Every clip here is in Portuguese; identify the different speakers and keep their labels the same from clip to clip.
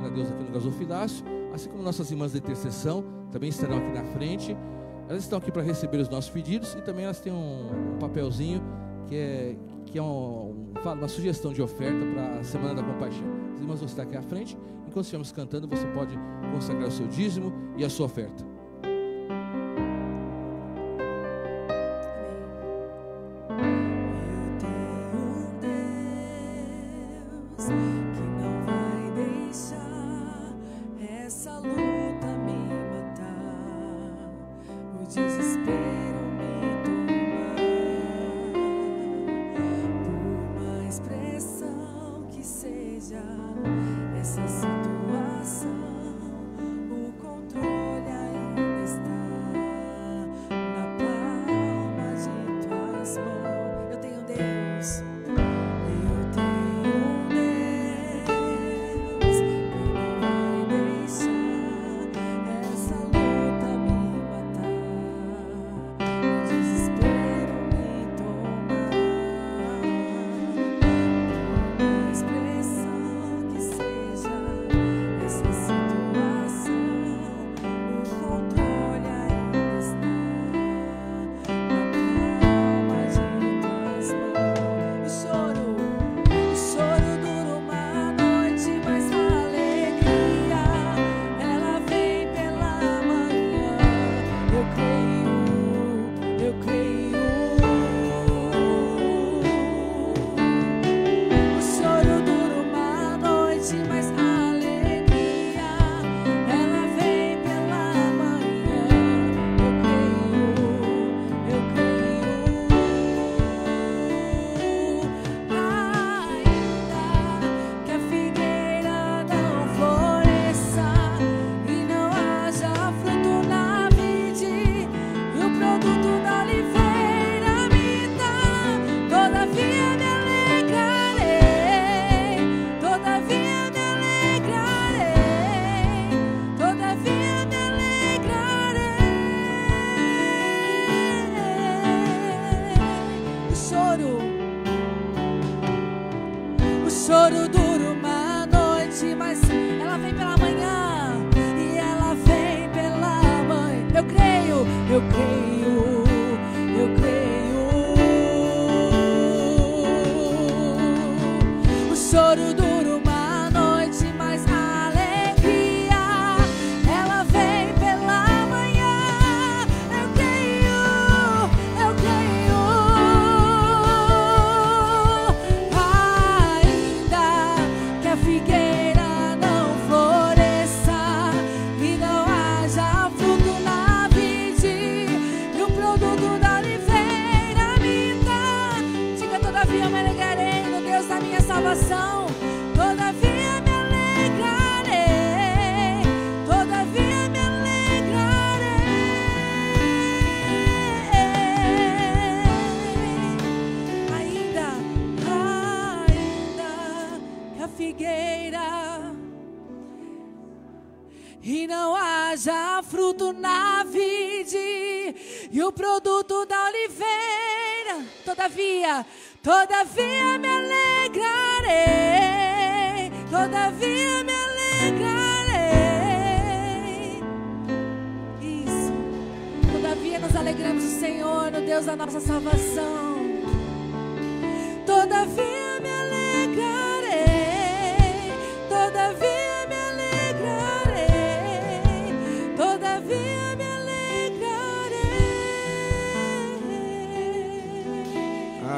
Speaker 1: a Deus aqui no gasofilácio, assim como nossas irmãs da intercessão também estarão aqui na frente. Elas estão aqui para receber os nossos pedidos e também elas têm um papelzinho que é uma sugestão de oferta para a Semana da Compaixão. As irmãs vão estar aqui à frente. Enquanto estivermos cantando, você pode consagrar o seu dízimo e a sua oferta.
Speaker 2: choro dura uma noite, mas ela vem pela manhã, e ela vem pela manhã. Eu creio, eu creio, eu creio. O choro dura uma noite, mas a alegria, ela vem pela manhã. Eu creio, eu creio. Ainda que a figueira não floresça e não haja fruto na vide, e o produto da oliveira minta, diga: todavia me alegrarei no Deus da minha salvação. Todavia me alegrarei, todavia me alegrarei. Ainda que a figueira e não haja fruto na vide, e o produto da oliveira, todavia me alegrarei, todavia me alegrarei. Isso, todavia nos alegramos no Senhor, no Deus da nossa salvação. Todavia me alegrarei, todavia me alegrarei, todavia me alegrarei.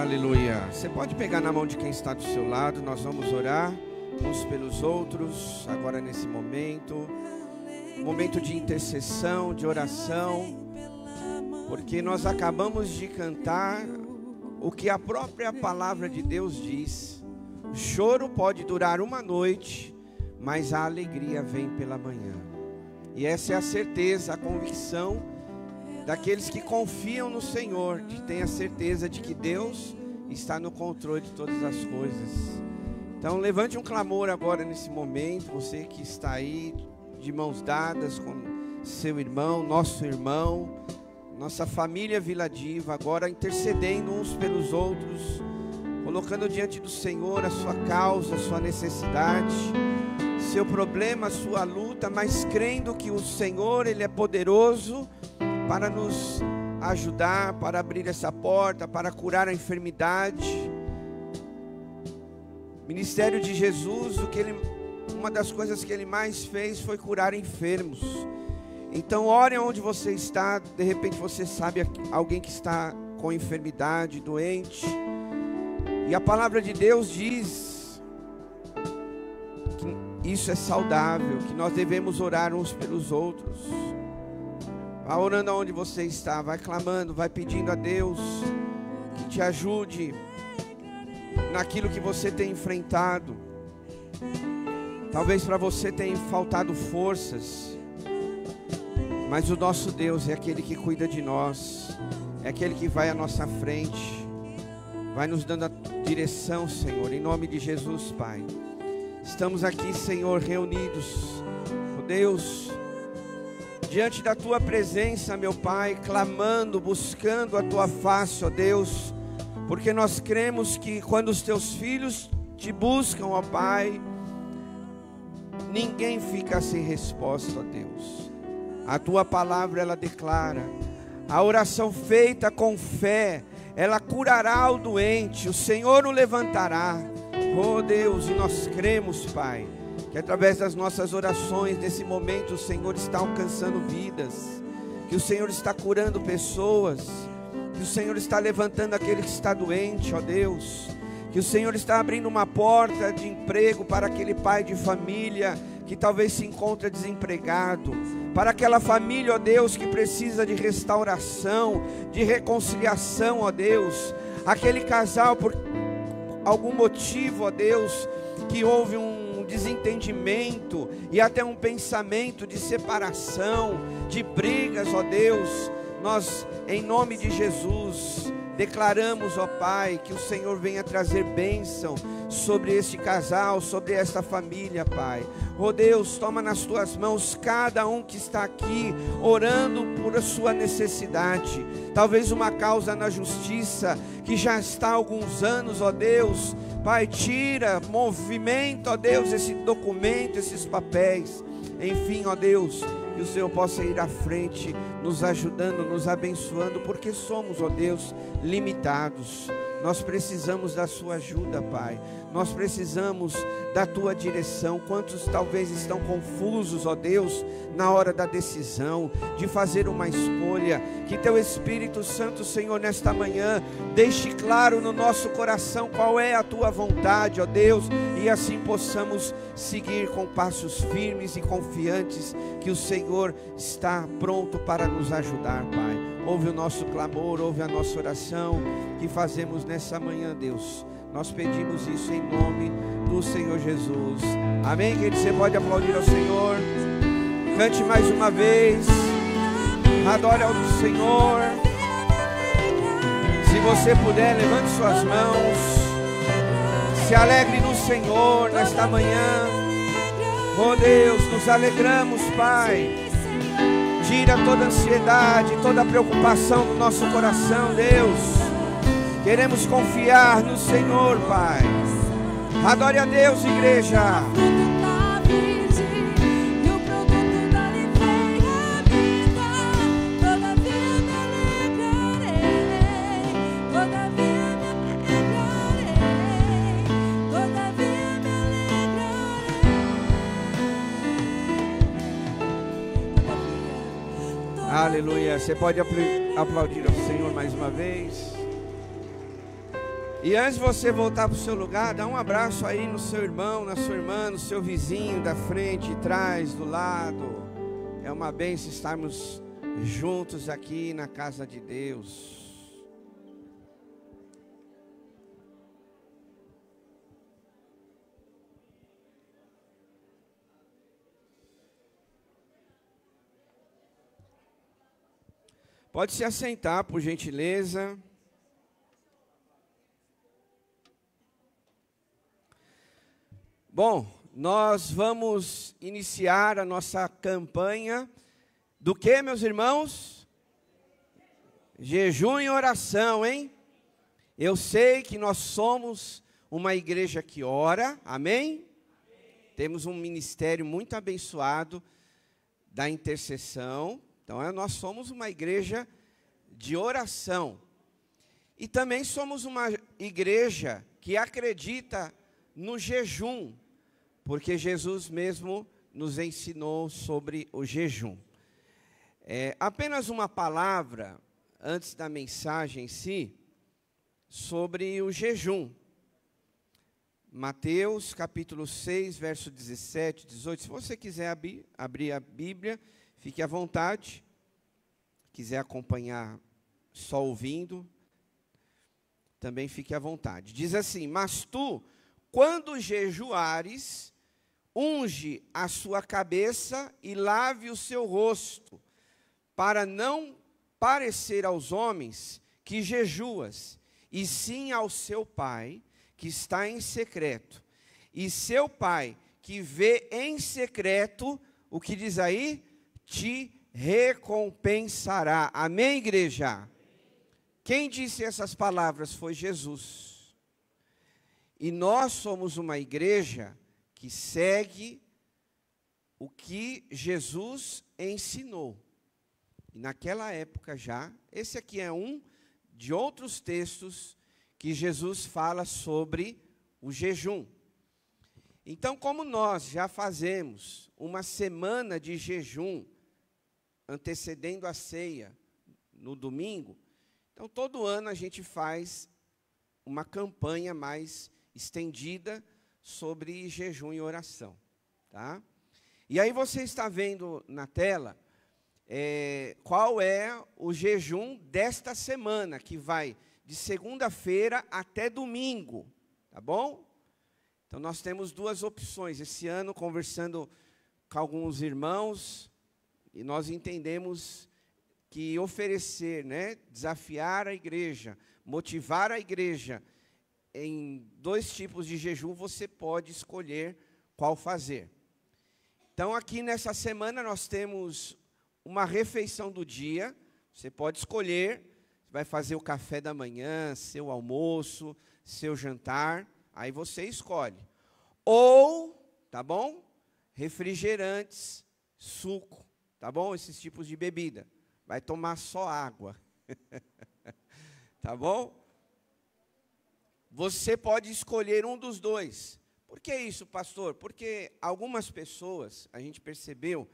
Speaker 3: Aleluia. Você pode pegar na mão de quem está do seu lado. Nós vamos orar uns pelos outros agora nesse momento. Momento de intercessão, de oração. Porque nós acabamos de cantar o que a própria palavra de Deus diz. O choro pode durar uma noite, mas a alegria vem pela manhã. E essa é a certeza, a convicção daqueles que confiam no Senhor, de ter a certeza de que Deus está no controle de todas as coisas. Então levante um clamor agora nesse momento, você que está aí de mãos dadas com seu irmão, nosso irmão, nossa família Vila Diva, agora intercedendo uns pelos outros, colocando diante do Senhor a sua causa, a sua necessidade. seu problema, a sua luta, mas crendo que o Senhor, Ele é poderoso para nos ajudar, para abrir essa porta, para curar a enfermidade. Ministério de Jesus, uma das coisas que Ele mais fez foi curar enfermos. Então ore onde você está. De repente você sabe alguém que está com enfermidade, doente. E a palavra de Deus diz que isso é saudável, que nós devemos orar uns pelos outros. Vá orando aonde você está, vai clamando, vai pedindo a Deus que te ajude naquilo que você tem enfrentado. Talvez para você tenha faltado forças, mas o nosso Deus é aquele que cuida de nós, é aquele que vai à nossa frente, vai nos dando a direção, Senhor, em nome de Jesus, Pai. Estamos aqui, Senhor, reunidos, ó Deus, diante da Tua presença, meu Pai, clamando, buscando a Tua face, ó Deus, porque nós cremos que quando os Teus filhos te buscam, ó Pai, ninguém fica sem resposta, ó Deus. A Tua palavra, ela declara, a oração feita com fé, ela curará o doente, o Senhor o levantará. Oh Deus, e nós cremos, Pai, que através das nossas orações, nesse momento, o Senhor está alcançando vidas, que o Senhor está curando pessoas, que o Senhor está levantando aquele que está doente, ó Deus, que o Senhor está abrindo uma porta de emprego para aquele pai de família que talvez se encontre desempregado, para aquela família, ó Deus, que precisa de restauração, de reconciliação, ó Deus, aquele casal por algum motivo, ó Deus, que houve um desentendimento e até um pensamento de separação, de brigas, ó Deus, nós, em nome de Jesus, declaramos, ó Pai, que o Senhor venha trazer bênção sobre este casal, sobre esta família, Pai. Ó Deus, toma nas Tuas mãos cada um que está aqui, orando por a sua necessidade, talvez uma causa na justiça, que já está há alguns anos, ó Deus, Pai, tira, movimenta, ó Deus, esse documento, esses papéis, enfim, ó Deus, que o Senhor possa ir à frente, nos ajudando, nos abençoando, porque somos, ó Deus, limitados. Nós precisamos da Sua ajuda, Pai. Nós precisamos da Tua direção. Quantos talvez estão confusos, ó Deus, na hora da decisão, de fazer uma escolha. Que Teu Espírito Santo, Senhor, nesta manhã, deixe claro no nosso coração qual é a Tua vontade, ó Deus, e assim possamos seguir com passos firmes e confiantes, que o Senhor está pronto para nos ajudar, Pai. Ouve o nosso clamor, ouve a nossa oração que fazemos nessa manhã, Deus. Nós pedimos isso em nome do Senhor Jesus. Amém, querido? Você pode aplaudir ao Senhor. Cante mais uma vez. Adore ao Senhor. Se você puder, levante suas mãos. Se alegre no Senhor nesta manhã. Oh Deus, nos alegramos, Pai. Tira toda ansiedade, toda preocupação do nosso coração, Deus. Queremos confiar no Senhor, Pai. Adore a Deus, igreja. Aleluia. Você pode aplaudir ao Senhor mais uma vez. E antes de você voltar para o seu lugar, dá um abraço aí no seu irmão, na sua irmã, no seu vizinho, da frente, trás, do lado. É uma bênção estarmos juntos aqui na casa de Deus. Pode se assentar, por gentileza. Bom, nós vamos iniciar a nossa campanha do que, meus irmãos? Jejum e oração, hein? Eu sei que nós somos uma igreja que ora, amém? Temos um ministério muito abençoado da intercessão. Então, nós somos uma igreja de oração. E também somos uma igreja que acredita no jejum, porque Jesus mesmo nos ensinou sobre o jejum. Apenas uma palavra, antes da mensagem em si, sobre o jejum. Mateus capítulo 6, verso 17, 18. Se você quiser abrir a Bíblia, fique à vontade. Quiser acompanhar só ouvindo, também fique à vontade. Diz assim: mas tu, quando jejuares, unge a sua cabeça e lave o seu rosto, para não parecer aos homens que jejuas, e sim ao seu Pai, que está em secreto. E seu Pai, que vê em secreto, o que diz aí? Te recompensará. Amém, igreja? Quem disse essas palavras foi Jesus. E nós somos uma igreja que segue o que Jesus ensinou. E naquela época já, esse aqui é um de outros textos que Jesus fala sobre o jejum. Então, como nós já fazemos uma semana de jejum, antecedendo a ceia, no domingo, então todo ano a gente faz uma campanha mais estendida sobre jejum e oração, tá? E aí você está vendo na tela qual é o jejum desta semana, que vai de segunda-feira até domingo, tá bom? Então nós temos duas opções. Esse ano, conversando com alguns irmãos, e nós entendemos que oferecer, desafiar a igreja, motivar a igreja em 2 tipos de jejum, você pode escolher qual fazer. Então aqui nessa semana nós temos uma refeição do dia. Você pode escolher, vai fazer o café da manhã, seu almoço, seu jantar, aí você escolhe. Ou, tá bom? Refrigerantes, suco, tá bom? Esses tipos de bebida. Vai tomar só água. Tá bom? Você pode escolher um dos dois. Por que isso, pastor? Porque algumas pessoas, a gente percebeu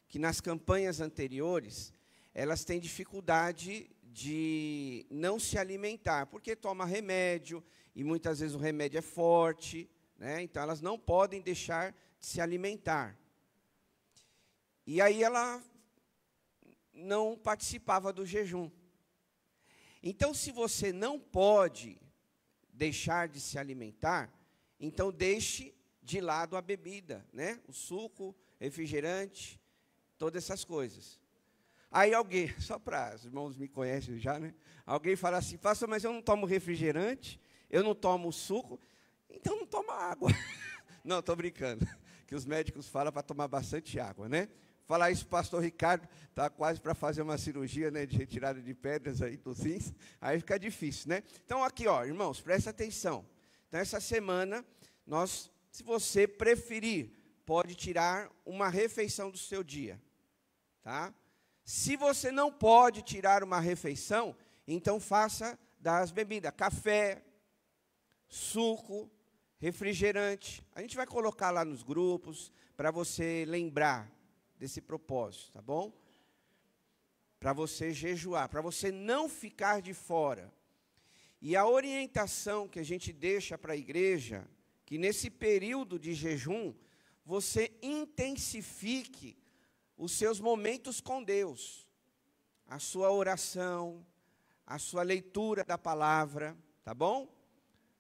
Speaker 3: que nas campanhas anteriores, elas têm dificuldade de não se alimentar, porque toma remédio, e muitas vezes o remédio é forte, então elas não podem deixar de se alimentar. E aí ela não participava do jejum. Então, se você não pode deixar de se alimentar, então deixe de lado a bebida, o suco, refrigerante, todas essas coisas. Aí alguém, só para os irmãos me conhecem já, alguém fala assim: pastor, mas eu não tomo refrigerante, eu não tomo suco, então não toma água. Não, estou brincando, que os médicos falam para tomar bastante água, Falar isso, o pastor Ricardo está quase para fazer uma cirurgia, de retirada de pedras aí dos rins, aí fica difícil, Então aqui, irmãos, presta atenção. Então essa semana, se você preferir, pode tirar uma refeição do seu dia, tá? Se você não pode tirar uma refeição, então faça das bebidas, café, suco, refrigerante. A gente vai colocar lá nos grupos, para você lembrar desse propósito, tá bom? Para você jejuar, para você não ficar de fora. E a orientação que a gente deixa para a igreja, que nesse período de jejum, você intensifique os seus momentos com Deus, a sua oração, a sua leitura da palavra, tá bom?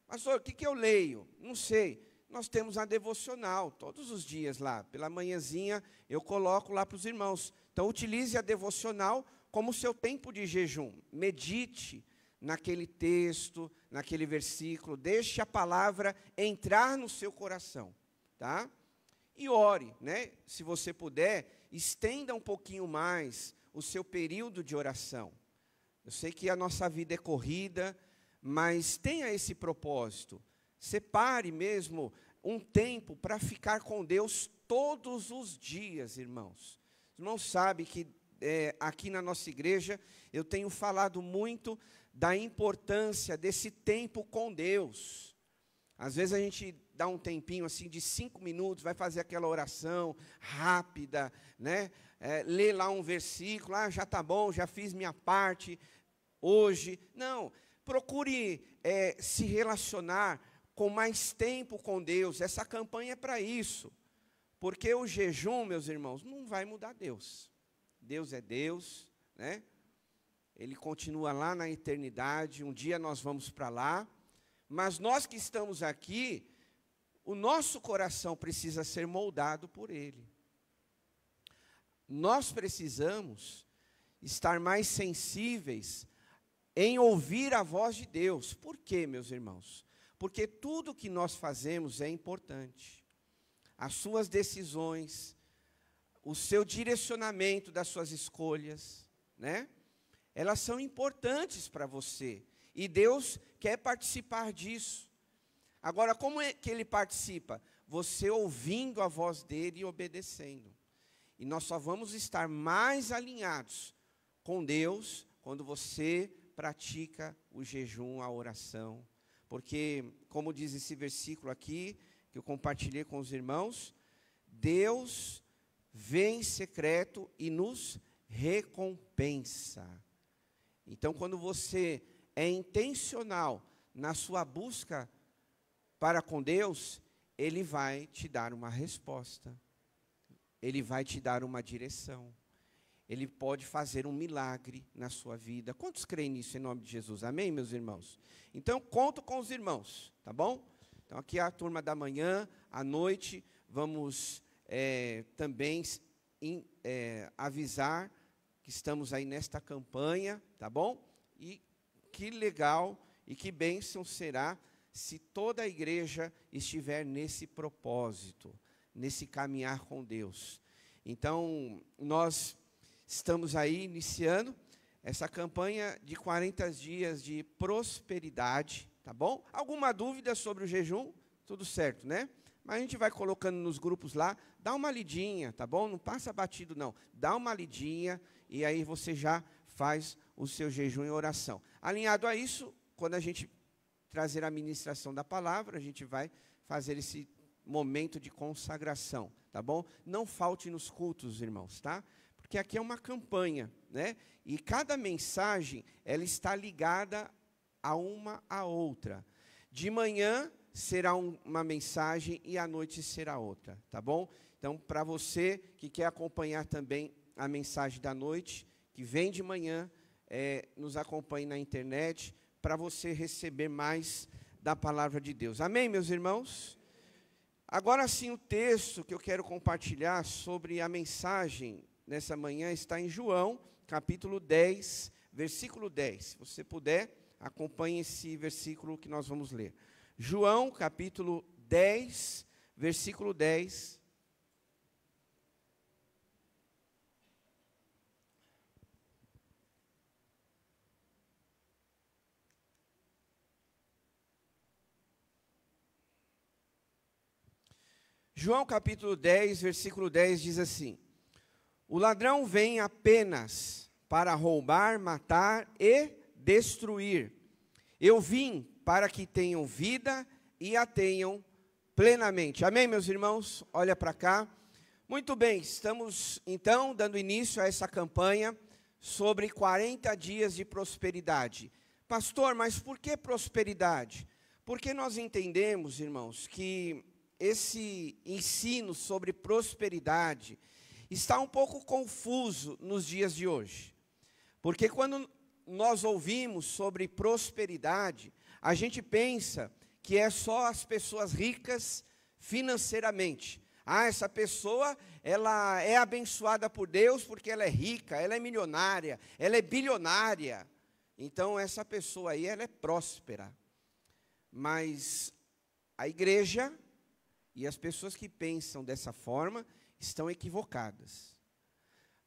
Speaker 3: Pastor, o que eu leio? Não sei. Nós temos a devocional, todos os dias lá, pela manhãzinha, eu coloco lá para os irmãos. Então, utilize a devocional como seu tempo de jejum. Medite naquele texto, naquele versículo, deixe a palavra entrar no seu coração, tá? E ore, Se você puder, estenda um pouquinho mais o seu período de oração. Eu sei que a nossa vida é corrida, mas tenha esse propósito. Separe mesmo um tempo para ficar com Deus todos os dias, irmãos. Os irmãos sabem que aqui na nossa igreja eu tenho falado muito da importância desse tempo com Deus. Às vezes a gente dá um tempinho assim de 5 minutos, vai fazer aquela oração rápida, né? Lê lá um versículo, já está bom, já fiz minha parte hoje. Não, procure se relacionar com mais tempo com Deus. Essa campanha é para isso. Porque o jejum, meus irmãos, não vai mudar Deus. Deus é Deus, né? Ele continua lá na eternidade, um dia nós vamos para lá. Mas nós que estamos aqui, o nosso coração precisa ser moldado por Ele. Nós precisamos estar mais sensíveis em ouvir a voz de Deus. Por quê, meus irmãos? Porque tudo que nós fazemos é importante. As suas decisões, o seu direcionamento das suas escolhas, né? Elas são importantes para você. E Deus quer participar disso. Agora, como é que Ele participa? Você ouvindo a voz dEle e obedecendo. E nós só vamos estar mais alinhados com Deus quando você pratica o jejum, a oração. Porque, como diz esse versículo aqui, que eu compartilhei com os irmãos, Deus vem em secreto e nos recompensa. Então, quando você é intencional na sua busca para com Deus, Ele vai te dar uma resposta. Ele vai te dar uma direção. Ele pode fazer um milagre na sua vida. Quantos creem nisso em nome de Jesus? Amém, meus irmãos? Então, conto com os irmãos, tá bom? Então, aqui é a turma da manhã, à noite, vamos também avisar que estamos aí nesta campanha, tá bom? E que legal e que bênção será se toda a igreja estiver nesse propósito, nesse caminhar com Deus. Então, nós estamos aí iniciando essa campanha de 40 dias de prosperidade, tá bom? Alguma dúvida sobre o jejum? Tudo certo, né? Mas a gente vai colocando nos grupos lá, dá uma lidinha, tá bom? Não passa batido, não. Dá uma lidinha e aí você já faz o seu jejum em oração. Alinhado a isso, quando a gente trazer a ministração da palavra, a gente vai fazer esse momento de consagração, tá bom? Não falte nos cultos, irmãos, tá? Porque aqui é uma campanha, né? E cada mensagem, ela está ligada a uma à outra. De manhã será uma mensagem e à noite será outra, tá bom? Então, para você que quer acompanhar também a mensagem da noite, que vem de manhã, nos acompanhe na internet, para você receber mais da palavra de Deus. Amém, meus irmãos? Agora sim, o texto que eu quero compartilhar sobre a mensagem nessa manhã está em João, capítulo 10, versículo 10. Se você puder, acompanhe esse versículo que nós vamos ler. João, capítulo 10, versículo 10. João, capítulo 10, versículo 10 diz assim: o ladrão vem apenas para roubar, matar e destruir. Eu vim para que tenham vida e a tenham plenamente. Amém, meus irmãos? Olha para cá. Muito bem, estamos então dando início a essa campanha sobre 40 dias de prosperidade. Pastor, mas por que prosperidade? Porque nós entendemos, irmãos, que esse ensino sobre prosperidade está um pouco confuso nos dias de hoje. Porque quando nós ouvimos sobre prosperidade, a gente pensa que é só as pessoas ricas financeiramente. Essa pessoa, ela é abençoada por Deus porque ela é rica, ela é milionária, ela é bilionária. Então, essa pessoa aí, ela é próspera. Mas a igreja e as pessoas que pensam dessa forma estão equivocadas.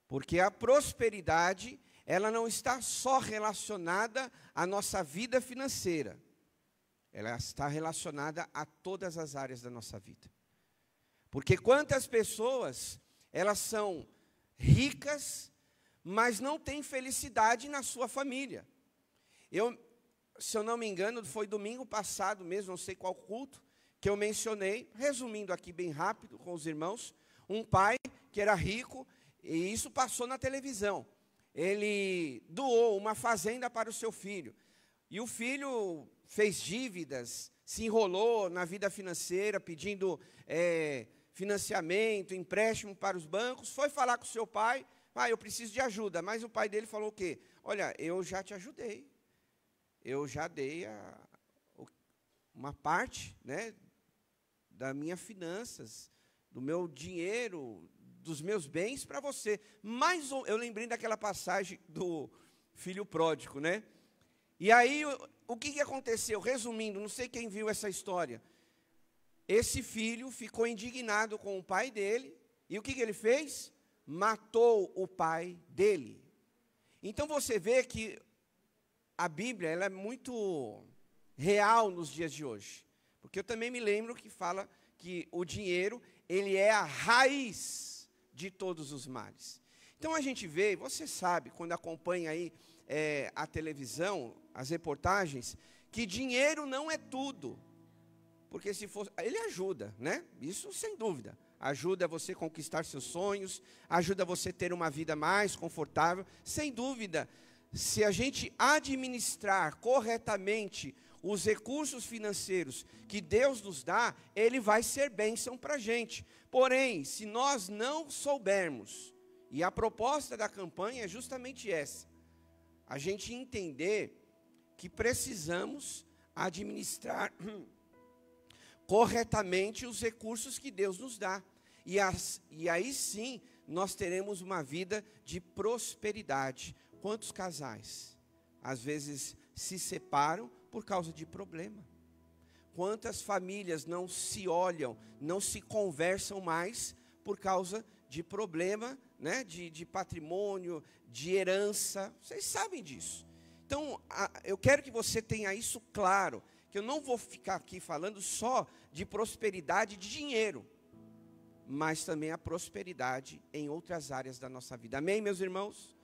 Speaker 3: Porque a prosperidade, ela não está só relacionada à nossa vida financeira. ela está relacionada a todas as áreas da nossa vida. Porque quantas pessoas, elas são ricas, mas não têm felicidade na sua família. Se eu não me engano, foi domingo passado mesmo, não sei qual culto, que eu mencionei, resumindo aqui bem rápido com os irmãos, um pai que era rico, e isso passou na televisão. Ele doou uma fazenda para o seu filho. E o filho fez dívidas, se enrolou na vida financeira, pedindo financiamento, empréstimo para os bancos. Foi falar com o seu pai, eu preciso de ajuda. Mas o pai dele falou o quê? Olha, eu já te ajudei. Eu já dei uma parte, né, das minhas finanças, do meu dinheiro, dos meus bens para você. Mas eu lembrei daquela passagem do filho pródigo, né? E aí, o que aconteceu? Resumindo, não sei quem viu essa história. Esse filho ficou indignado com o pai dele, e o que ele fez? Matou o pai dele. Então você vê que a Bíblia, ela é muito real nos dias de hoje. Porque eu também me lembro que fala que o dinheiro, ele é a raiz de todos os males. Então a gente vê, você sabe, quando acompanha aí a televisão, as reportagens, que dinheiro não é tudo. Porque se fosse, ele ajuda, né? Isso sem dúvida. Ajuda você a conquistar seus sonhos, ajuda você a ter uma vida mais confortável. Sem dúvida, se a gente administrar corretamente os recursos financeiros que Deus nos dá, Ele vai ser bênção para a gente. Porém, se nós não soubermos, e a proposta da campanha é justamente essa, a gente entender que precisamos administrar corretamente os recursos que Deus nos dá. E aí sim, nós teremos uma vida de prosperidade. Quantos casais, às vezes, se separam por causa de problema? Quantas famílias não se olham, não se conversam mais por causa de problema, né, de patrimônio, de herança? Vocês sabem disso. Então, eu quero que você tenha isso claro, que eu não vou ficar aqui falando só de prosperidade de dinheiro, mas também a prosperidade em outras áreas da nossa vida. Amém, meus irmãos?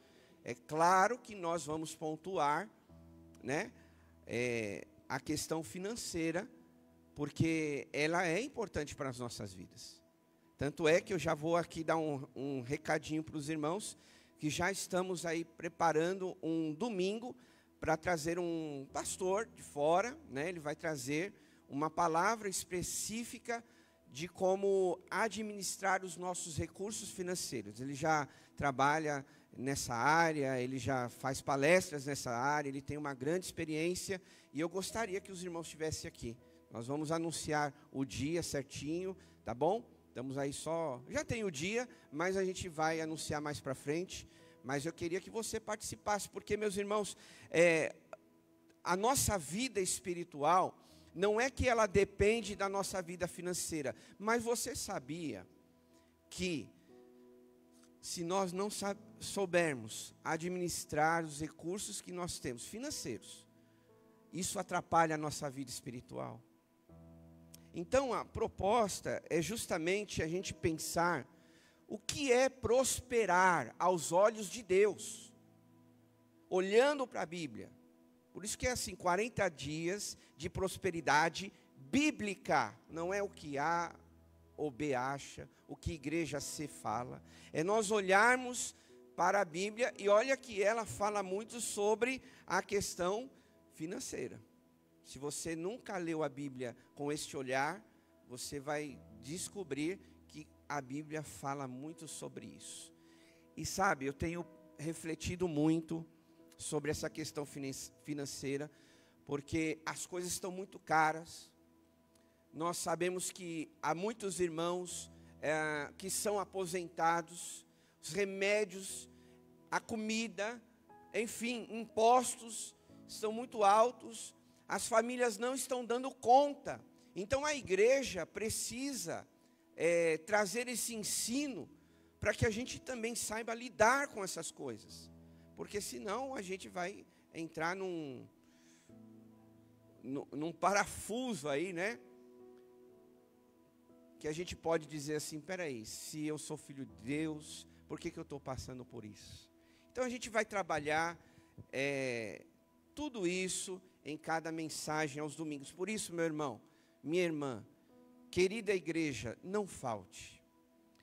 Speaker 3: É claro que nós vamos pontuar, né, a questão financeira, porque ela é importante para as nossas vidas. Tanto é que eu já vou aqui dar um recadinho para os irmãos, que já estamos aí preparando um domingo para trazer um pastor de fora, né? Ele vai trazer uma palavra específica de como administrar os nossos recursos financeiros. Ele já trabalha nessa área, ele já faz palestras nessa área, ele tem uma grande experiência, e eu gostaria que os irmãos estivessem aqui. Nós vamos anunciar o dia certinho, tá bom? Estamos aí só, já tem o dia, mas a gente vai anunciar mais para frente. Mas eu queria que você participasse, porque, meus irmãos, a nossa vida espiritual, não é que ela depende da nossa vida financeira, mas você sabia que, se nós não soubermos administrar os recursos que nós temos, financeiros, isso atrapalha a nossa vida espiritual? Então, a proposta é justamente a gente pensar o que é prosperar aos olhos de Deus, olhando para a Bíblia. Por isso que é assim, 40 dias de prosperidade bíblica, não é o que A ou B acha, o que igreja C fala. É nós olharmos para a Bíblia, e olha que ela fala muito sobre a questão financeira. Se você nunca leu a Bíblia com este olhar, você vai descobrir que a Bíblia fala muito sobre isso. E sabe, eu tenho refletido muito sobre essa questão financeira, porque as coisas estão muito caras. Nós sabemos que há muitos irmãos que são aposentados, os remédios, a comida, enfim, impostos são muito altos, as famílias não estão dando conta. Então a igreja precisa trazer esse ensino para que a gente também saiba lidar com essas coisas, porque senão a gente vai entrar num parafuso aí, né? Que a gente pode dizer assim, peraí, se eu sou filho de Deus, por que eu estou passando por isso? Então a gente vai trabalhar tudo isso em cada mensagem aos domingos. Por isso, meu irmão, minha irmã, querida igreja, não falte.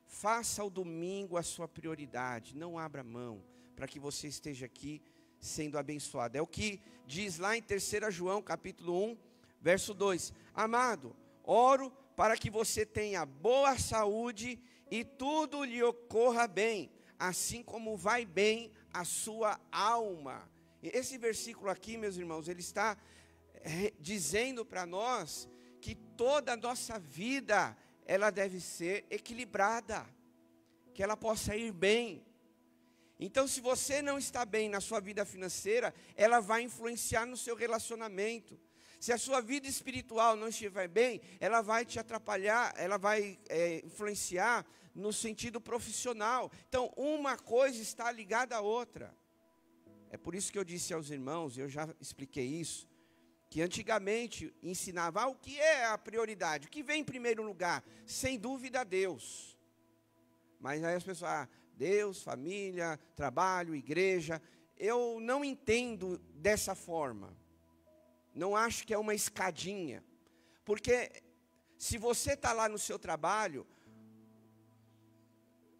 Speaker 3: Faça o domingo a sua prioridade, não abra mão, para que você esteja aqui sendo abençoado. É o que diz lá em 3 João, capítulo 1, verso 2. Amado, oro para que você tenha boa saúde e tudo lhe ocorra bem, assim como vai bem a sua alma. Esse versículo aqui, meus irmãos, ele está dizendo para nós que toda a nossa vida, ela deve ser equilibrada, que ela possa ir bem. Então, se você não está bem na sua vida financeira, ela vai influenciar no seu relacionamento. Se a sua vida espiritual não estiver bem, ela vai te atrapalhar, ela vai influenciar no sentido profissional. Então, uma coisa está ligada à outra. É por isso que eu disse aos irmãos, eu já expliquei isso, que antigamente ensinava o que é a prioridade, o que vem em primeiro lugar, sem dúvida Deus. Mas aí as pessoas, Deus, família, trabalho, igreja, eu não entendo dessa forma. Não acho que é uma escadinha, porque se você está lá no seu trabalho,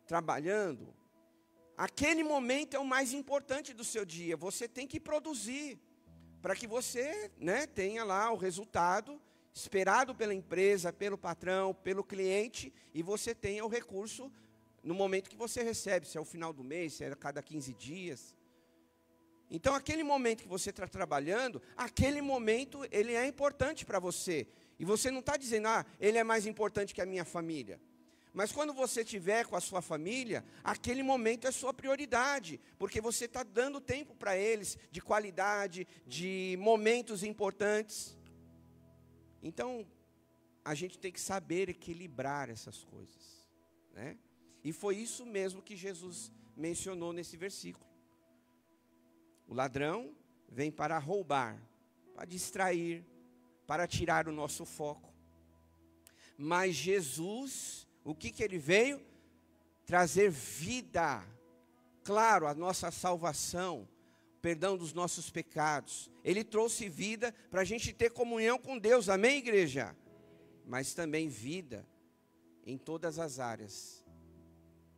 Speaker 3: trabalhando, aquele momento é o mais importante do seu dia, você tem que produzir, para que você, tenha lá o resultado esperado pela empresa, pelo patrão, pelo cliente, e você tenha o recurso no momento que você recebe, se é o final do mês, se é a cada 15 dias. Então, aquele momento que você está trabalhando, aquele momento, ele é importante para você. E você não está dizendo, ele é mais importante que a minha família. Mas quando você estiver com a sua família, aquele momento é sua prioridade. Porque você está dando tempo para eles, de qualidade, de momentos importantes. Então, a gente tem que saber equilibrar essas coisas, né? E foi isso mesmo que Jesus mencionou nesse versículo. O ladrão vem para roubar, para distrair, para tirar o nosso foco. Mas Jesus, o que ele veio? Trazer vida. Claro, a nossa salvação, perdão dos nossos pecados. Ele trouxe vida para a gente ter comunhão com Deus, amém, igreja? Mas também vida em todas as áreas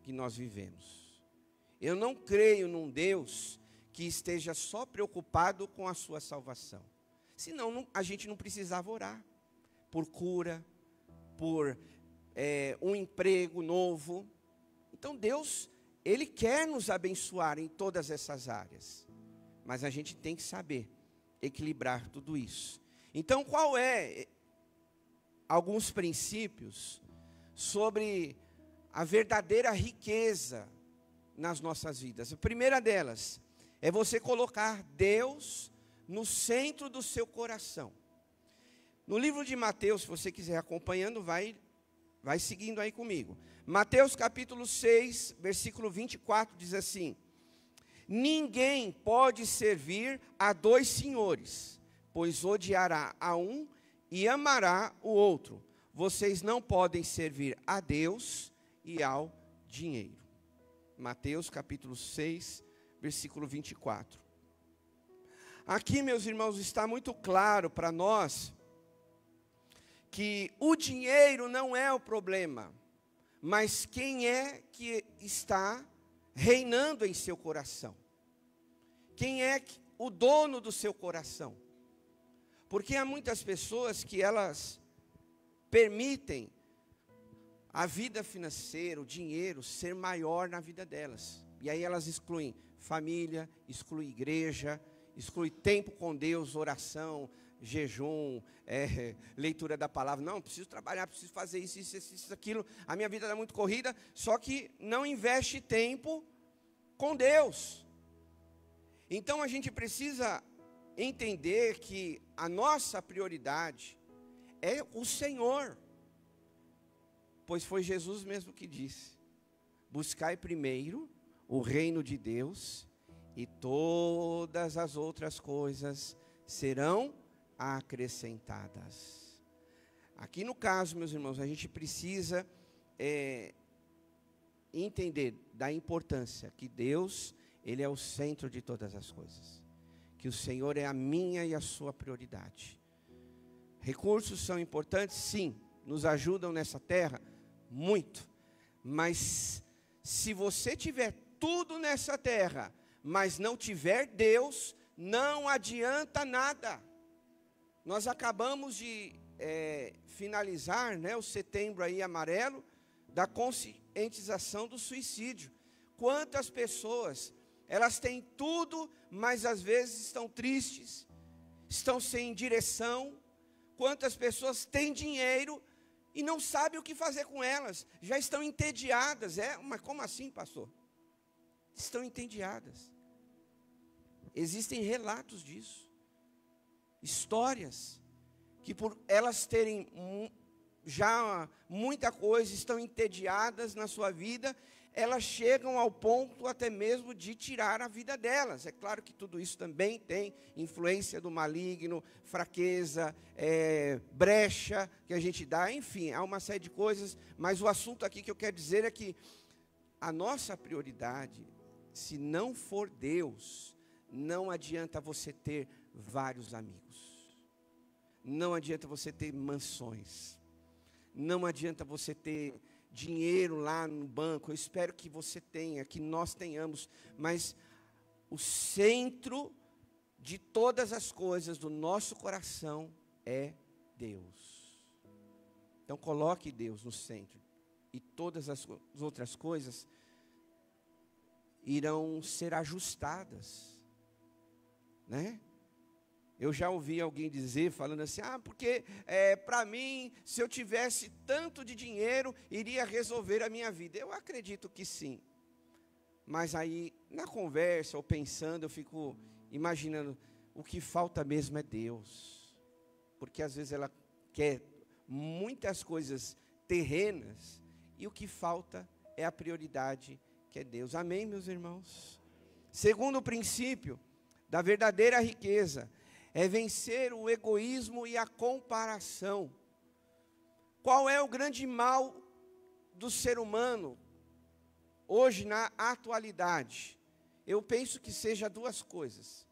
Speaker 3: que nós vivemos. Eu não creio num Deus que esteja só preocupado com a sua salvação. Senão a gente não precisava orar por cura, por um emprego novo. Então Deus, Ele quer nos abençoar em todas essas áreas. Mas a gente tem que saber equilibrar tudo isso. Então qual é alguns princípios sobre a verdadeira riqueza nas nossas vidas? A primeira delas é você colocar Deus no centro do seu coração. No livro de Mateus, se você quiser acompanhando, vai seguindo aí comigo. Mateus capítulo 6, versículo 24, diz assim: ninguém pode servir a dois senhores, pois odiará a um e amará o outro. Vocês não podem servir a Deus e ao dinheiro. Mateus capítulo 6, versículo 24. Aqui, meus irmãos, está muito claro para nós que o dinheiro não é o problema, mas quem é que está reinando em seu coração? Quem é o dono do seu coração? Porque há muitas pessoas que elas permitem a vida financeira, o dinheiro, ser maior na vida delas. E aí elas excluem família, excluem igreja, excluem tempo com Deus, oração, jejum, leitura da palavra. Não, preciso trabalhar, preciso fazer isso, aquilo. A minha vida está muito corrida, só que não investe tempo com Deus. Então a gente precisa entender que a nossa prioridade é o Senhor. Pois foi Jesus mesmo que disse: buscai primeiro o reino de Deus, e todas as outras coisas serão acrescentadas. Aqui no caso, meus irmãos, a gente precisa entender da importância que Deus, Ele é o centro de todas as coisas. Que o Senhor é a minha e a sua prioridade. Recursos são importantes? Sim. Nos ajudam nessa terra? Muito. Mas se você tiver tudo nessa terra, mas não tiver Deus, não adianta nada. Nós acabamos de finalizar, né, o setembro aí amarelo, da conscientização do suicídio. Quantas pessoas, elas têm tudo, mas às vezes estão tristes, estão sem direção. Quantas pessoas têm dinheiro e não sabem o que fazer com elas, já estão entediadas. Mas como assim, pastor? Estão entediadas. Existem relatos disso, histórias, que por elas terem já muita coisa, estão entediadas na sua vida, elas chegam ao ponto até mesmo de tirar a vida delas. É claro que tudo isso também tem influência do maligno, fraqueza, brecha que a gente dá, enfim, há uma série de coisas, mas o assunto aqui que eu quero dizer é que a nossa prioridade, se não for Deus, não adianta você ter vários amigos, não adianta você ter mansões, não adianta você ter dinheiro lá no banco. Eu espero que você tenha, que nós tenhamos, mas o centro de todas as coisas do nosso coração é Deus. Então coloque Deus no centro, e todas as outras coisas irão ser ajustadas, né? Eu já ouvi alguém dizer, falando assim, porque para mim, se eu tivesse tanto de dinheiro, iria resolver a minha vida. Eu acredito que sim. Mas aí, na conversa, ou pensando, eu fico imaginando, o que falta mesmo é Deus. Porque às vezes ela quer muitas coisas terrenas, e o que falta é a prioridade, que é Deus. Amém, meus irmãos? Segundo princípio da verdadeira riqueza, é vencer o egoísmo e a comparação. Qual é o grande mal do ser humano hoje, na atualidade? Eu penso que seja duas coisas.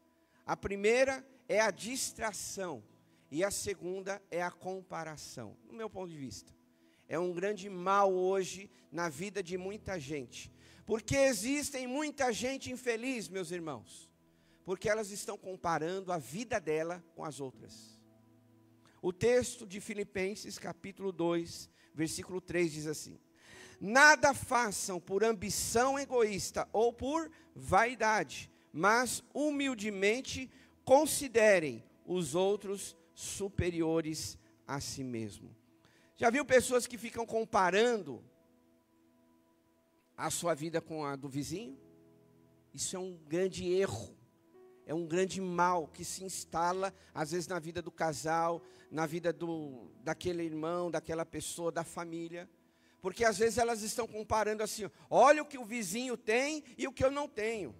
Speaker 3: A primeira é a distração, e a segunda é a comparação. No meu ponto de vista, é um grande mal hoje na vida de muita gente, porque existem muita gente infeliz, meus irmãos, porque elas estão comparando a vida dela com as outras. O texto de Filipenses, capítulo 2, versículo 3, diz assim: nada façam por ambição egoísta ou por vaidade, mas humildemente considerem os outros superiores a si mesmo. Já viu pessoas que ficam comparando a sua vida com a do vizinho? Isso é um grande erro. É um grande mal que se instala, às vezes, na vida do casal, na vida daquele irmão, daquela pessoa, da família. Porque, às vezes, elas estão comparando assim, olha o que o vizinho tem e o que eu não tenho.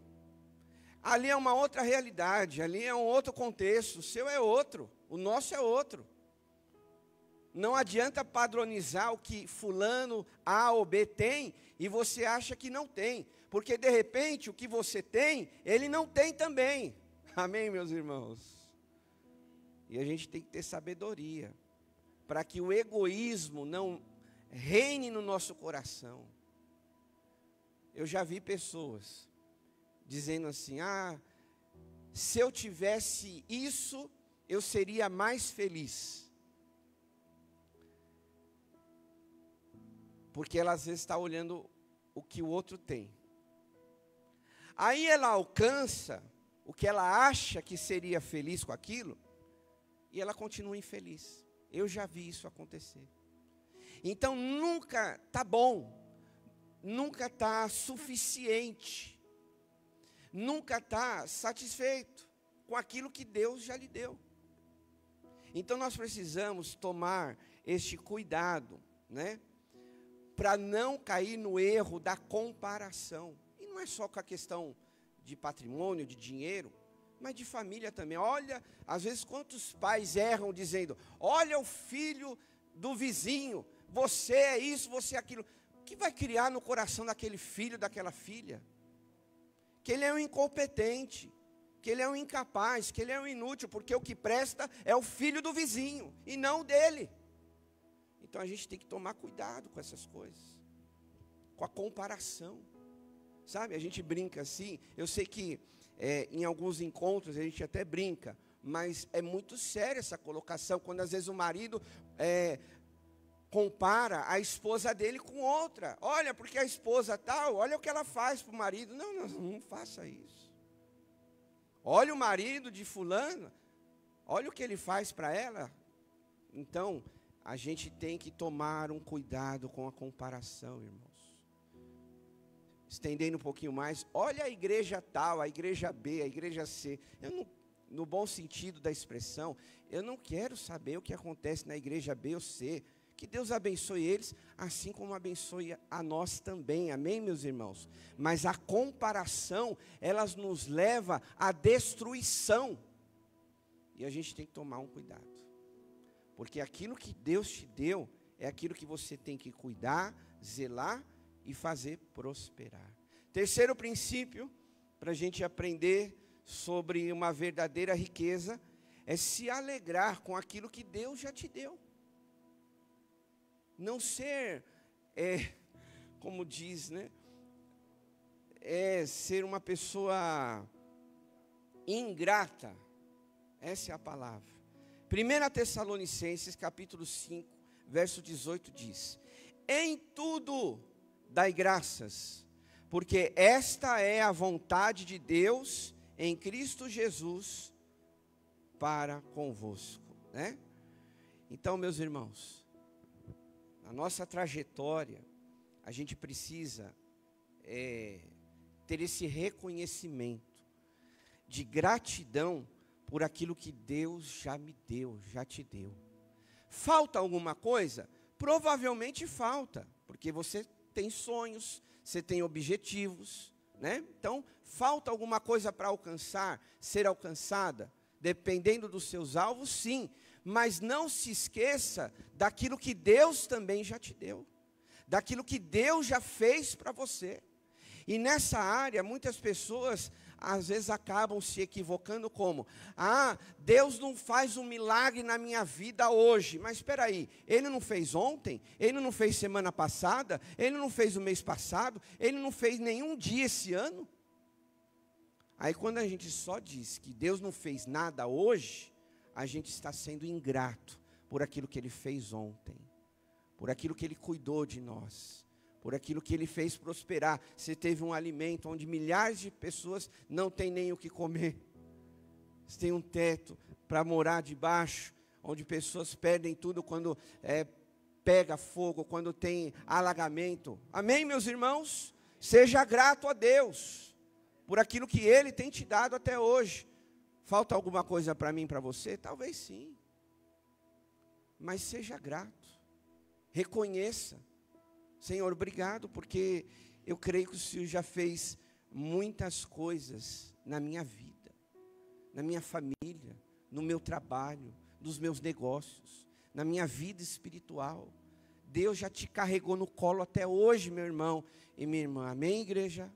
Speaker 3: Ali é uma outra realidade, ali é um outro contexto, o seu é outro, o nosso é outro. Não adianta padronizar o que fulano A ou B tem e você acha que não tem. Porque, de repente, o que você tem, ele não tem também. Amém, meus irmãos? E a gente tem que ter sabedoria, para que o egoísmo não reine no nosso coração. Eu já vi pessoas dizendo assim, se eu tivesse isso, eu seria mais feliz. Porque ela, às vezes, está olhando o que o outro tem. Aí ela alcança o que ela acha que seria feliz com aquilo, e ela continua infeliz. Eu já vi isso acontecer. Então nunca está bom, nunca está suficiente, nunca está satisfeito com aquilo que Deus já lhe deu. Então nós precisamos tomar este cuidado, né, para não cair no erro da comparação. Não é só com a questão de patrimônio, de dinheiro, mas de família também. Olha, às vezes quantos pais erram dizendo, olha o filho do vizinho, você é isso, você é aquilo. O que vai criar no coração daquele filho, daquela filha? Que ele é um incompetente, que ele é um incapaz, que ele é um inútil, porque o que presta é o filho do vizinho, e não o dele. Então a gente tem que tomar cuidado com essas coisas, com a comparação. Sabe, a gente brinca assim, eu sei que em alguns encontros a gente até brinca, mas é muito séria essa colocação, quando às vezes o marido compara a esposa dele com outra. Olha, porque a esposa tal, olha o que ela faz para o marido. Não faça isso. Olha o marido de fulano, olha o que ele faz para ela. Então, a gente tem que tomar um cuidado com a comparação, irmãos. Estendendo um pouquinho mais, olha a igreja tal, a igreja B, a igreja C. No bom sentido da expressão, eu não quero saber o que acontece na igreja B ou C. Que Deus abençoe eles, assim como abençoe a nós também, amém, meus irmãos? Mas a comparação, elas nos leva à destruição. E a gente tem que tomar um cuidado. Porque aquilo que Deus te deu, é aquilo que você tem que cuidar, zelar e fazer prosperar. Terceiro princípio, para a gente aprender sobre uma verdadeira riqueza, é se alegrar com aquilo que Deus já te deu. Não ser, como diz, né? Ser uma pessoa ingrata. Essa é a palavra. 1 Tessalonicenses, capítulo 5, verso 18 diz: em tudo dai graças, porque esta é a vontade de Deus em Cristo Jesus para convosco, né? Então, meus irmãos, na nossa trajetória, a gente precisa ter esse reconhecimento de gratidão por aquilo que Deus já me deu, já te deu. Falta alguma coisa? Provavelmente falta, porque você tem sonhos, você tem objetivos, né? Então, falta alguma coisa para alcançar, ser alcançada, dependendo dos seus alvos, sim. Mas não se esqueça daquilo que Deus também já te deu, daquilo que Deus já fez para você. E nessa área, muitas pessoas, às vezes, acabam se equivocando como: Deus não faz um milagre na minha vida hoje. Mas espera aí, Ele não fez ontem? Ele não fez semana passada? Ele não fez o mês passado? Ele não fez nenhum dia esse ano? Aí quando a gente só diz que Deus não fez nada hoje, a gente está sendo ingrato por aquilo que Ele fez ontem, por aquilo que Ele cuidou de nós, por aquilo que Ele fez prosperar. Você teve um alimento onde milhares de pessoas não têm nem o que comer. Você tem um teto para morar debaixo, onde pessoas perdem tudo quando pega fogo, quando tem alagamento. Amém, meus irmãos? Seja grato a Deus por aquilo que Ele tem te dado até hoje. Falta alguma coisa para mim, para você? Talvez sim. Mas seja grato. Reconheça. Senhor, obrigado, porque eu creio que o Senhor já fez muitas coisas na minha vida, na minha família, no meu trabalho, nos meus negócios, na minha vida espiritual. Deus já te carregou no colo até hoje, meu irmão e minha irmã. Amém, igreja?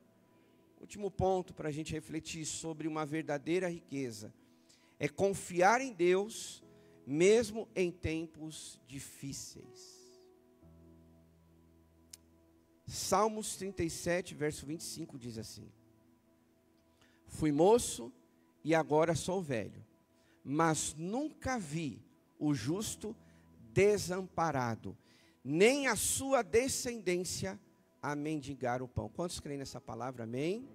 Speaker 3: Último ponto para a gente refletir sobre uma verdadeira riqueza é confiar em Deus, mesmo em tempos difíceis. Salmos 37, verso 25 diz assim: fui moço e agora sou velho, mas nunca vi o justo desamparado, nem a sua descendência a mendigar o pão. Quantos creem nessa palavra? Amém?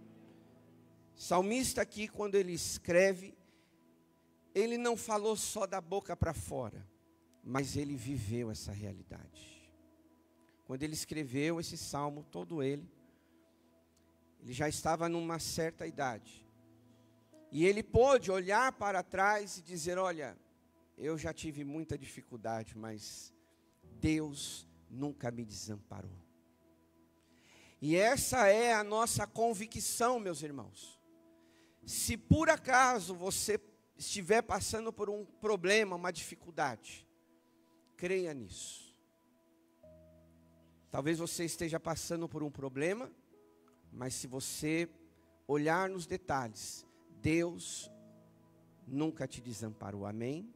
Speaker 3: Salmista aqui, quando ele escreve, ele não falou só da boca para fora, mas ele viveu essa realidade. Quando ele escreveu esse salmo, todo ele já estava numa certa idade. E ele pôde olhar para trás e dizer: olha, eu já tive muita dificuldade, mas Deus nunca me desamparou. E essa é a nossa convicção, meus irmãos. Se por acaso você estiver passando por um problema, uma dificuldade, creia nisso. Talvez você esteja passando por um problema, mas se você olhar nos detalhes, Deus nunca te desamparou, amém?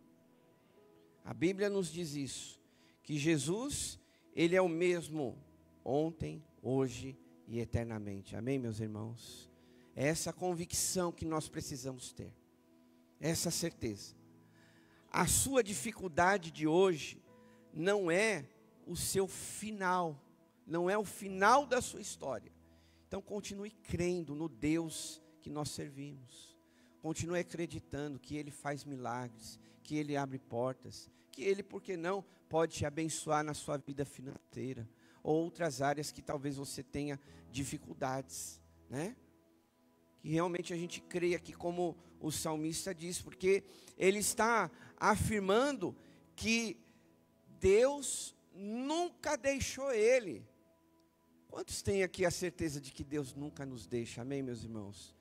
Speaker 3: A Bíblia nos diz isso, que Jesus, Ele é o mesmo ontem, hoje e eternamente, amém, meus irmãos? É essa convicção que nós precisamos ter, essa certeza. A sua dificuldade de hoje não é o seu final, não é o final da sua história. Então continue crendo no Deus que nós servimos. Continue acreditando que Ele faz milagres, que Ele abre portas, que Ele, por que não, pode te abençoar na sua vida financeira, ou outras áreas que talvez você tenha dificuldades, né? Que realmente a gente creia que, como o salmista diz, porque ele está afirmando que Deus nunca deixou ele. Quantos têm aqui a certeza de que Deus nunca nos deixa? Amém, meus irmãos?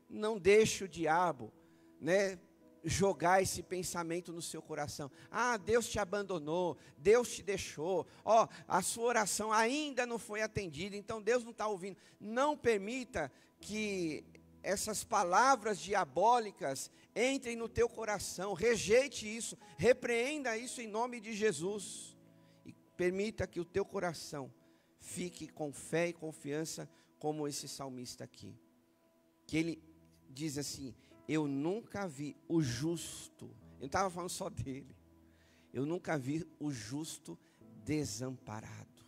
Speaker 3: Não deixe o diabo, né, jogar esse pensamento no seu coração. Ah, Deus te abandonou, Deus te deixou. Ó, a sua oração ainda não foi atendida, então Deus não está ouvindo. Não permita que essas palavras diabólicas entrem no teu coração. Rejeite isso, repreenda isso em nome de Jesus. E permita que o teu coração fique com fé e confiança, como esse salmista aqui. Que ele diz assim: eu nunca vi o justo, eu não estava falando só dele, eu nunca vi o justo desamparado.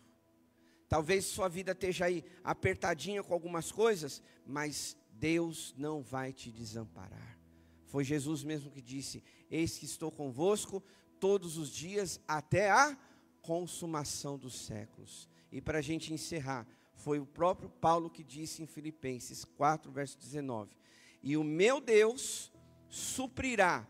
Speaker 3: Talvez sua vida esteja aí apertadinha com algumas coisas, mas Deus não vai te desamparar. Foi Jesus mesmo que disse: eis que estou convosco todos os dias até a consumação dos séculos. E para a gente encerrar, foi o próprio Paulo que disse em Filipenses 4, verso 19: e o meu Deus suprirá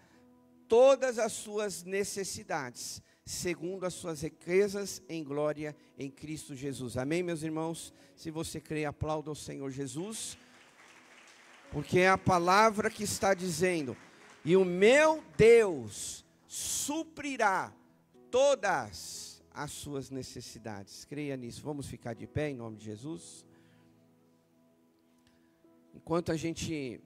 Speaker 3: todas as suas necessidades, segundo as suas riquezas em glória em Cristo Jesus. Amém, meus irmãos? Se você crê, aplauda o Senhor Jesus, porque é a palavra que está dizendo: e o meu Deus suprirá todas as suas necessidades. Creia nisso. Vamos ficar de pé em nome de Jesus. Enquanto a gente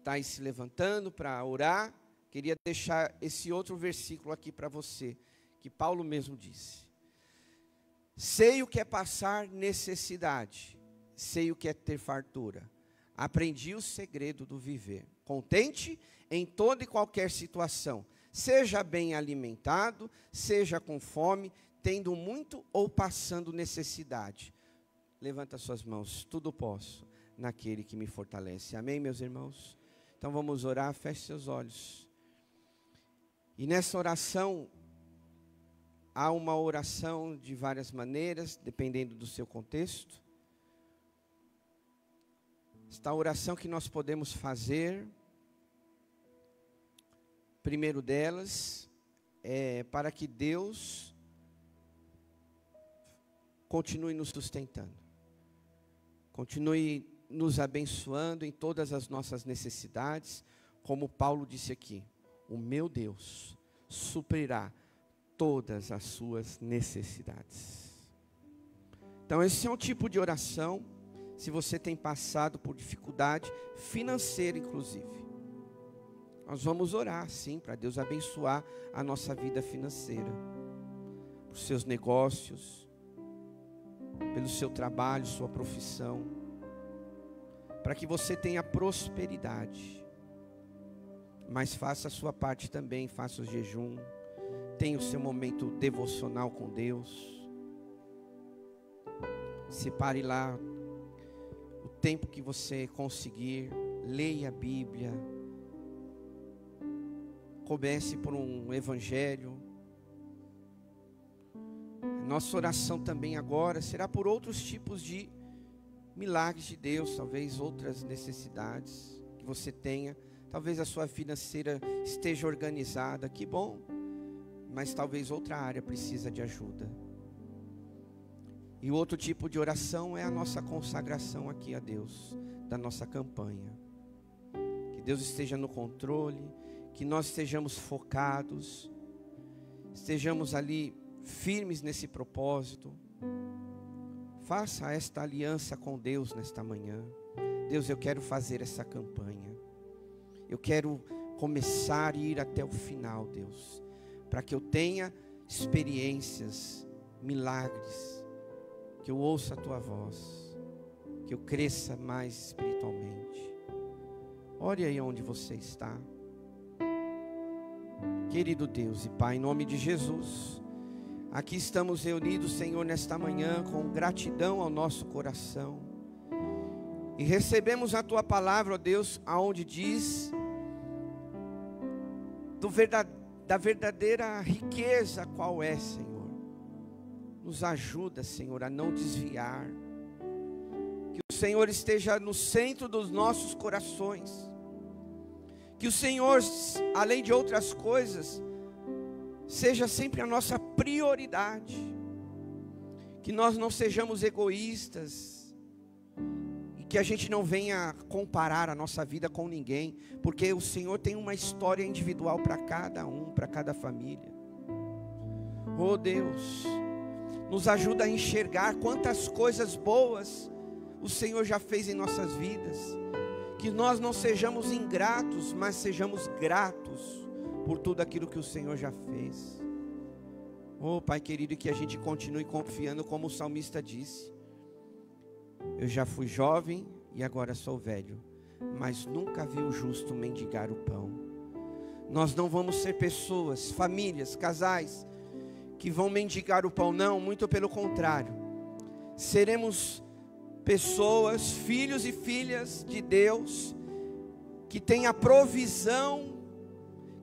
Speaker 3: está aí se levantando para orar, queria deixar esse outro versículo aqui para você, que Paulo mesmo disse: sei o que é passar necessidade, sei o que é ter fartura, aprendi o segredo do viver, contente em toda e qualquer situação, seja bem alimentado, seja com fome, tendo muito ou passando necessidade. Levanta suas mãos. Tudo posso naquele que me fortalece. Amém, meus irmãos? Então vamos orar. Feche seus olhos. E nessa oração, há uma oração de várias maneiras, dependendo do seu contexto. Esta oração que nós podemos fazer, primeiro delas, é para que Deus continue nos sustentando, continue nos abençoando em todas as nossas necessidades, como Paulo disse aqui: o meu Deus suprirá todas as suas necessidades. Então esse é um tipo de oração, se você tem passado por dificuldade financeira inclusive. Nós vamos orar sim, para Deus abençoar a nossa vida financeira, os seus negócios, pelo seu trabalho, sua profissão, para que você tenha prosperidade. Mas faça a sua parte também, faça o jejum, tenha o seu momento devocional com Deus. Separe lá o tempo que você conseguir, leia a Bíblia. Comece por um evangelho. Nossa oração também agora será por outros tipos de milagres de Deus, talvez outras necessidades que você tenha. Talvez a sua financeira esteja organizada, que bom, mas talvez outra área precisa de ajuda. E o outro tipo de oração é a nossa consagração aqui a Deus, da nossa campanha. Que Deus esteja no controle, que nós estejamos focados, estejamos ali firmes nesse propósito. Faça esta aliança com Deus nesta manhã. Deus, eu quero fazer essa campanha. Eu quero começar e ir até o final, Deus, para que eu tenha experiências, milagres, que eu ouça a Tua voz, que eu cresça mais espiritualmente. Ore aí onde você está. Querido Deus e Pai, em nome de Jesus, aqui estamos reunidos, Senhor, nesta manhã, com gratidão ao nosso coração, e recebemos a Tua palavra, ó Deus, aonde diz da verdadeira riqueza qual é, Senhor. Nos ajuda, Senhor, a não desviar, que o Senhor esteja no centro dos nossos corações, que o Senhor, além de outras coisas, seja sempre a nossa prioridade, que nós não sejamos egoístas, e que a gente não venha comparar a nossa vida com ninguém, porque o Senhor tem uma história individual para cada um, para cada família. Oh Deus, nos ajuda a enxergar quantas coisas boas o Senhor já fez em nossas vidas, que nós não sejamos ingratos, mas sejamos gratos por tudo aquilo que o Senhor já fez. Oh Pai querido, que a gente continue confiando, como o salmista disse: eu já fui jovem e agora sou velho, mas nunca vi o justo mendigar o pão. Nós não vamos ser pessoas, famílias, casais, que vão mendigar o pão, não, muito pelo contrário. Seremos pessoas, filhos e filhas de Deus, que tem a provisão,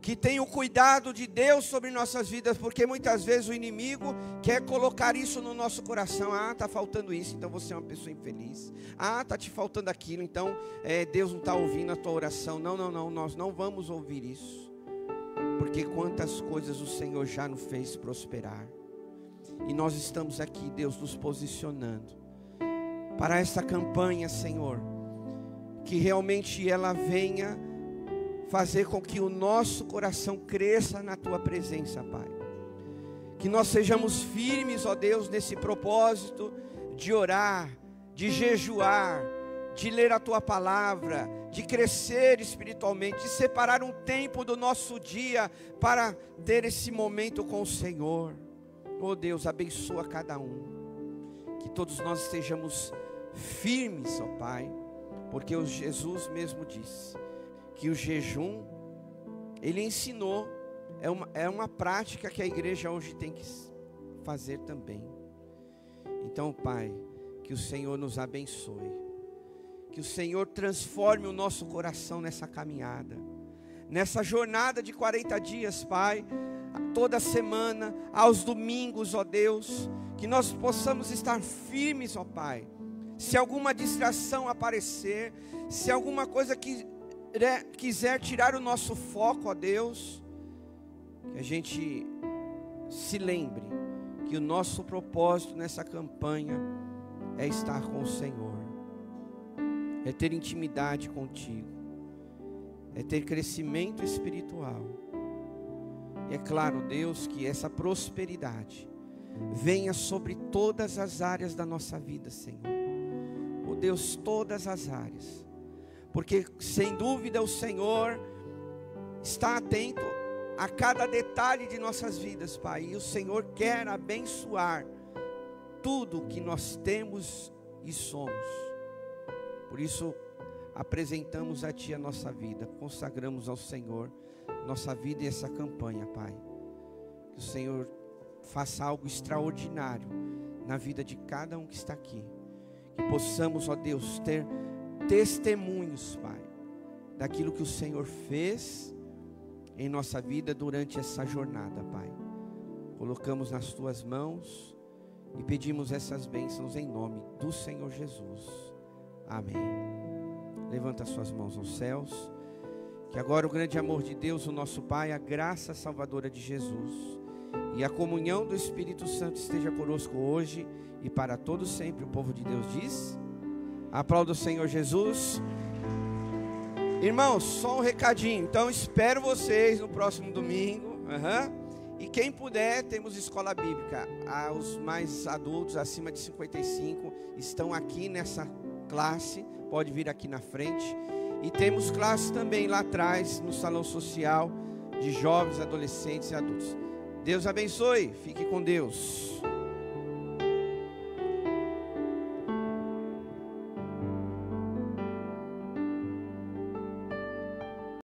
Speaker 3: que tem o cuidado de Deus sobre nossas vidas, porque muitas vezes o inimigo quer colocar isso no nosso coração. Ah, está faltando isso, então você é uma pessoa infeliz. Ah, está te faltando aquilo, então Deus não está ouvindo a tua oração. Não, nós não vamos ouvir isso, porque quantas coisas o Senhor já nos fez prosperar, e nós estamos aqui, Deus, nos posicionando para essa campanha, Senhor, que realmente ela venha fazer com que o nosso coração cresça na Tua presença, Pai. Que nós sejamos firmes, ó Deus, nesse propósito de orar, de jejuar, de ler a Tua palavra, de crescer espiritualmente, de separar um tempo do nosso dia para ter esse momento com o Senhor. Ó Deus, abençoa cada um, que todos nós estejamos firmes, ó Pai, porque o Jesus mesmo disse que o jejum, Ele ensinou, é uma prática que a igreja hoje tem que fazer também. Então, Pai, que o Senhor nos abençoe, que o Senhor transforme o nosso coração nessa caminhada, nessa jornada de 40 dias, Pai, toda semana, aos domingos, ó Deus, que nós possamos estar firmes, ó Pai. Se alguma distração aparecer, se alguma coisa que quiser tirar o nosso foco, ó Deus, que a gente se lembre que o nosso propósito nessa campanha é estar com o Senhor, é ter intimidade contigo, é ter crescimento espiritual. E é claro, Deus, que essa prosperidade venha sobre todas as áreas da nossa vida, Senhor. Oh Deus, todas as áreas, porque sem dúvida o Senhor está atento a cada detalhe de nossas vidas, Pai, e o Senhor quer abençoar tudo que nós temos e somos. Por isso apresentamos a Ti a nossa vida, consagramos ao Senhor nossa vida e essa campanha, Pai. Que o Senhor faça algo extraordinário na vida de cada um que está aqui, que possamos, ó Deus, ter testemunhos, Pai, daquilo que o Senhor fez em nossa vida durante essa jornada, Pai. Colocamos nas Tuas mãos e pedimos essas bênçãos em nome do Senhor Jesus. Amém. Levanta as suas mãos aos céus. Que agora o grande amor de Deus, o nosso Pai, a graça salvadora de Jesus e a comunhão do Espírito Santo esteja conosco hoje e para todos sempre. O povo de Deus diz: aplauda o Senhor Jesus. Irmãos, só um recadinho. Então, espero vocês no próximo domingo. E quem puder, temos escola bíblica. Os mais adultos, acima de 55, estão aqui nessa classe. Pode vir aqui na frente. E temos classe também lá atrás, no salão social, de jovens, adolescentes e adultos. Deus abençoe. Fique com Deus.